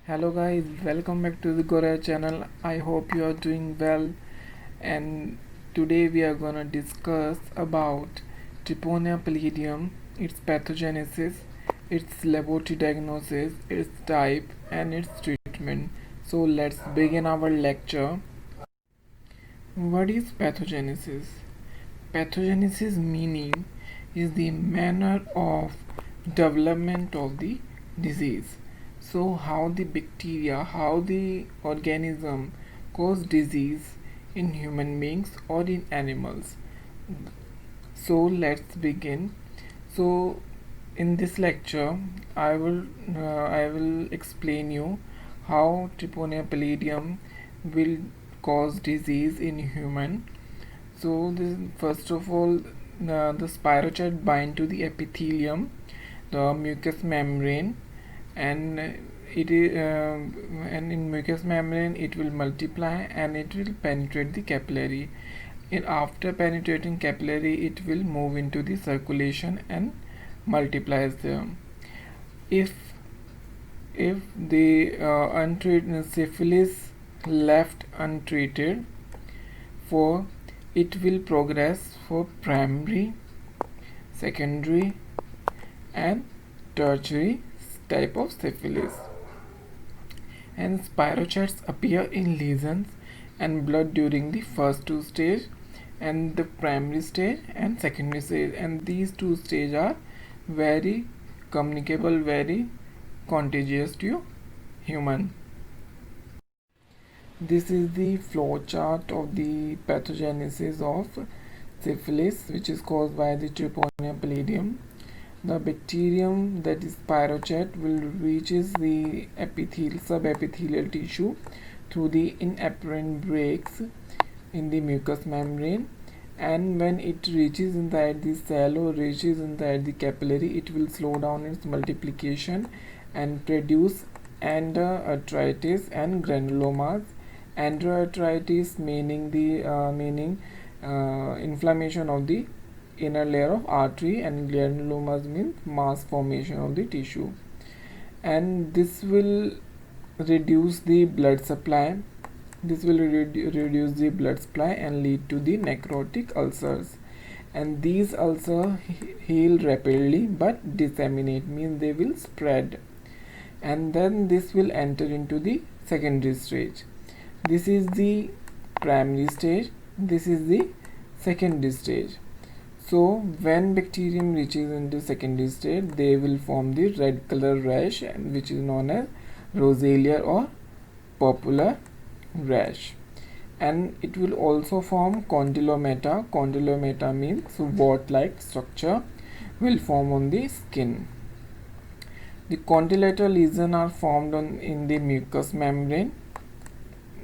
Hello guys, welcome back to the Gorea channel. I hope you are doing well, and today we are gonna discuss about Treponema pallidum, its pathogenesis, its laboratory diagnosis, its type and its treatment. So let's begin our lecture. What is pathogenesis? Pathogenesis meaning is the manner of development of the disease. So how the bacteria, how the organism cause disease in human beings or in animals. So let's begin. So in this lecture, I will explain you how Treponema pallidum will cause disease in human. So this, first of all, the spirochete bind to the epithelium, the mucous membrane, and it is and in mucous membrane it will multiply and it will penetrate the capillary. And after penetrating capillary, it will move into the circulation and multiplies there. If the untreated syphilis left untreated, for it will progress for primary, secondary and tertiary type of syphilis, and spirochetes appear in lesions and blood during the first two stages and the primary stage and secondary stage, and these two stages are very communicable, very contagious to human. This is the flow chart of the pathogenesis of syphilis, which is caused by the Treponema pallidum. The bacterium, that is spirochete, will reaches the subepithelial tissue through the inapparent breaks in the mucous membrane, and when it reaches inside the cell or reaches inside the capillary, it will slow down its multiplication and produce endarteritis and granulomas. Endarteritis meaning the inflammation of the inner layer of artery, and granulomas means mass formation of the tissue, and this will reduce the blood supply. This will reduce the blood supply and lead to the necrotic ulcers, and these ulcers heal rapidly but disseminate, means they will spread, and then this will enter into the secondary stage. This is the primary stage, this is the secondary stage. So when bacterium reaches into secondary stage, they will form the red color rash, which is known as roselia or popular rash, and it will also form condylomata. Condylomata means wart like structure will form on the skin. The condylatal lesions are formed in the mucous membrane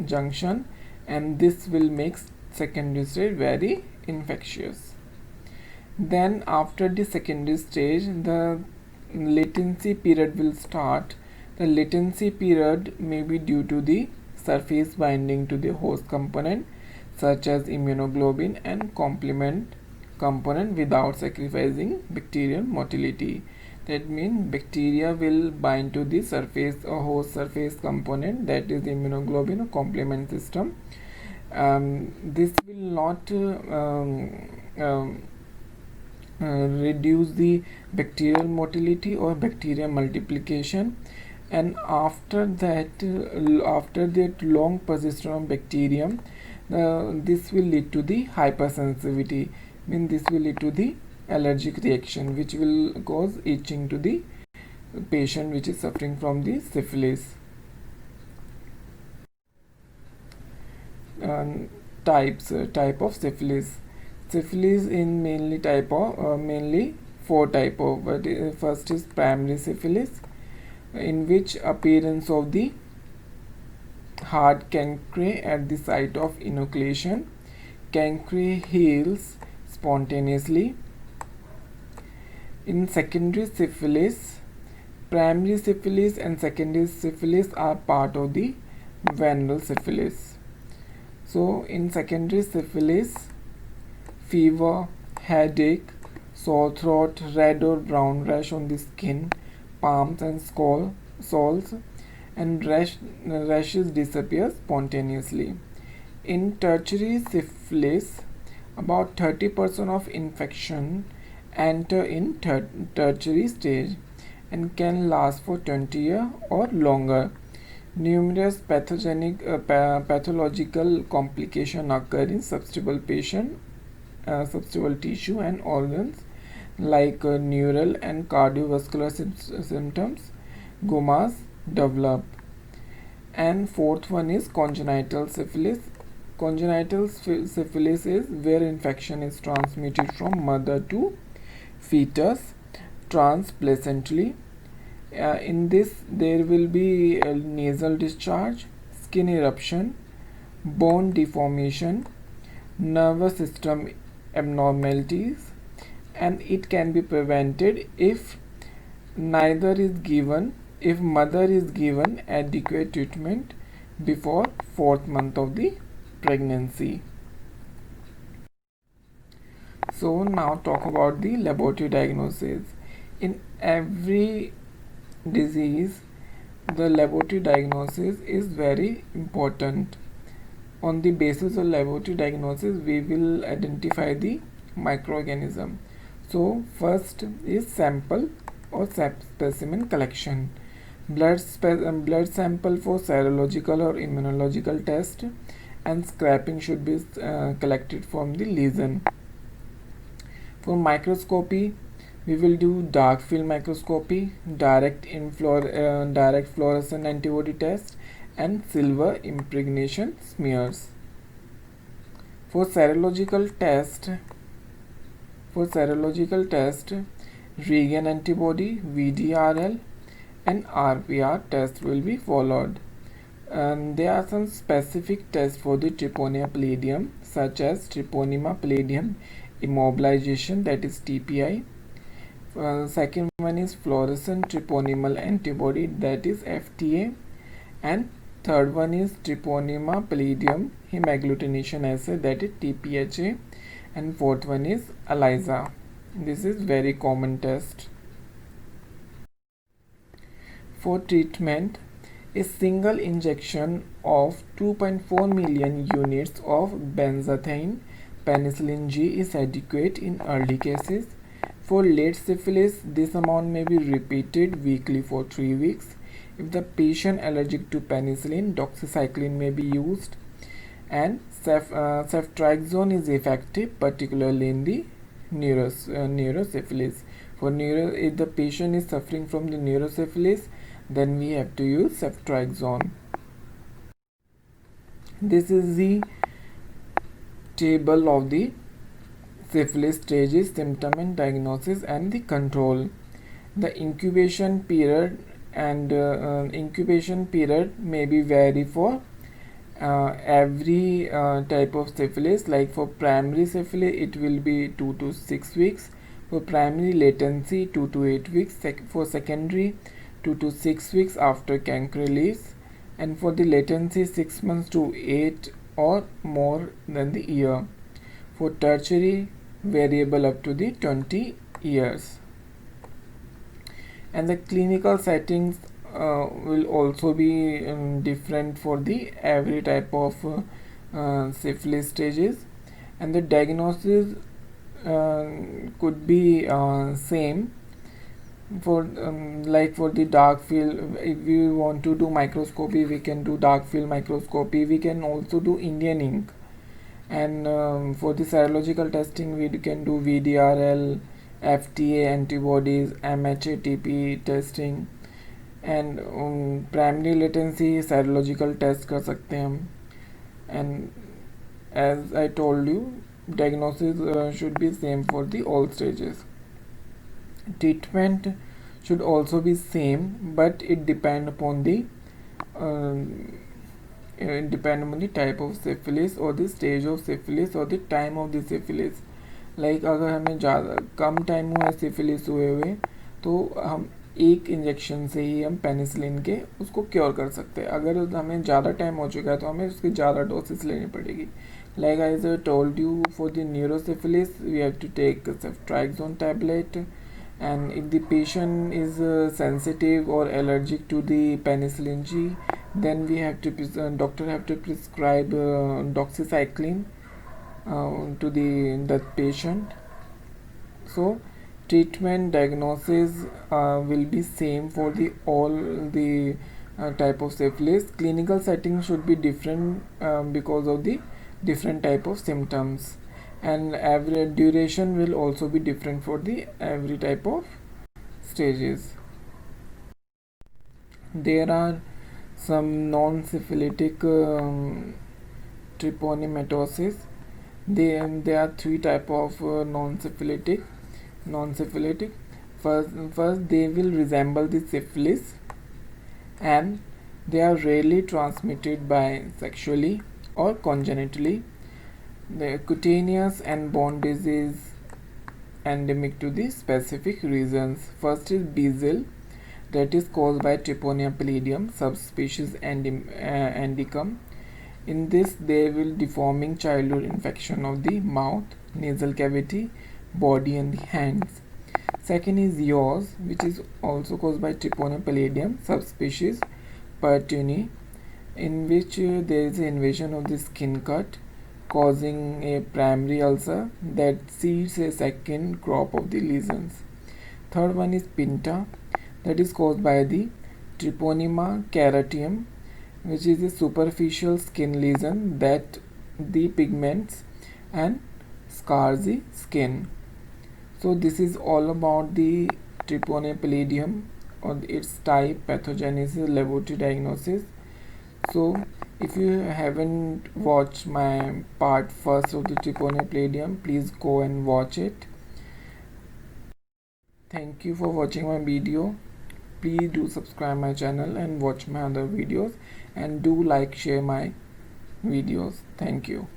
junction, and this will make secondary stage very infectious. Then after the secondary stage, the latency period will start. The latency period may be due to the surface binding to the host component such as immunoglobulin and complement component without sacrificing bacterial motility. That means bacteria will bind to the surface or host surface component, that is the immunoglobulin or complement system. This will not reduce the bacterial motility or bacterial multiplication, and after that long persistence of bacterium, this will lead to the hypersensitivity, means this will lead to the allergic reaction, which will cause itching to the patient which is suffering from the syphilis. Type of syphilis. Syphilis in mainly four type of. First is primary syphilis, in which appearance of the hard cancre at the site of inoculation. Cancre heals spontaneously. In secondary syphilis, primary syphilis and secondary syphilis are part of the venereal syphilis. So in secondary syphilis, fever, headache, sore throat, red or brown rash on the skin, palms and soles, and rashes disappear spontaneously. In tertiary syphilis, about 30% of infection enter in tertiary stage and can last for 20 years or longer. Numerous pathological complications occur in susceptible tissue and organs like neural and cardiovascular symptoms, gomas develop. And fourth one is congenital syphilis. Congenital syphilis is where infection is transmitted from mother to fetus transplacentally. In this, there will be a nasal discharge, skin eruption, bone deformation, nervous system abnormalities, and it can be prevented if neither is given if mother is given adequate treatment before 4th month of the pregnancy. So now talk about the laboratory diagnosis. In every disease, the laboratory diagnosis is very important. On the basis of laboratory diagnosis, we will identify the microorganism. So first is sample or specimen collection. Blood sample for serological or immunological test, and scraping should be collected from the lesion. For microscopy, we will do dark field microscopy, direct fluorescent antibody test, and silver impregnation smears. For serological test, Reagan antibody, VDRL, and RPR test will be followed. And there are some specific tests for the Treponema pallidum, such as Treponema pallidum immobilization, that is TPI. Second one is fluorescent treponemal antibody, that is FTA, and third one is Treponema pallidum hemagglutination assay, that is TPHA, and fourth one is ELISA. This is very common test. For treatment, a single injection of 2.4 million units of benzathine penicillin G is adequate in early cases. For late syphilis, this amount may be repeated weekly for 3 weeks. If the patient allergic to penicillin, doxycycline may be used. And ceftriaxone is effective, particularly in the neurosyphilis. If the patient is suffering from the neurosyphilis, then we have to use ceftriaxone. This is the table of the syphilis stages, symptom and diagnosis, and the control. The incubation period may be vary for every type of syphilis. Like for primary syphilis, it will be 2 to 6 weeks. For primary latency, 2 to 8 weeks. For secondary, 2 to 6 weeks after canker release, and for the latency 6 months to 8 or more than the year. For tertiary, variable up to the 20 years. And the clinical settings will also be different for the every type of syphilis stages, and the diagnosis could be same. For like for the dark field, if we want to do microscopy, we can do dark field microscopy. We can also do Indian ink. And for the serological testing, we can do VDRL, FTA antibodies, MHATP testing, and primary latency serological test कर सकते हैं हम. And as I told you, diagnosis should be same for the all stages. Treatment should also be same, but it depend upon the type of syphilis or the stage of syphilis or the time of the syphilis. Like अगर हमें ज़्यादा कम time हुआ है syphilis हुए तो हम एक injection से ही हम पेनिसिलिन के उसको क्योर कर सकते हैं. अगर हमें ज़्यादा टाइम हो चुका है तो हमें उसकी ज़्यादा डोसेस लेनी पड़ेगी. Like I told you, for the neurosyphilis, we have to take ceftriaxone tablet, And if the patient is sensitive or allergic to the penicillin G, then we have to doctor have to prescribe doxycycline to that patient. So treatment diagnosis will be same for the all the type of syphilis. Clinical setting should be different because of the different type of symptoms, and every duration will also be different for the every type of stages. There are some non-syphilitic treponematosis. There are three type of non-syphilitic. First they will resemble the syphilis, and they are rarely transmitted by sexually or congenitally. The cutaneous and bone disease endemic to the specific regions. First is Beazle, that is caused by Treponema pallidum subspecies endicum. In this, there will deforming childhood infection of the mouth, nasal cavity, body, and the hands. Second is yaws, which is also caused by Treponema pallidum subspecies Pertuni, in which there is an invasion of the skin cut, causing a primary ulcer that seeds a second crop of the lesions. Third one is Pinta, that is caused by the Treponema keratium, which is a superficial skin lesion that depigments and scars the skin. So this is all about the Treponema pallidum or its type, pathogenesis, laboratory diagnosis. So if you haven't watched my part first of the Treponema pallidum, please go and watch it. Thank you for watching my video. Please do subscribe my channel and watch my other videos, and do like, share my videos. Thank you.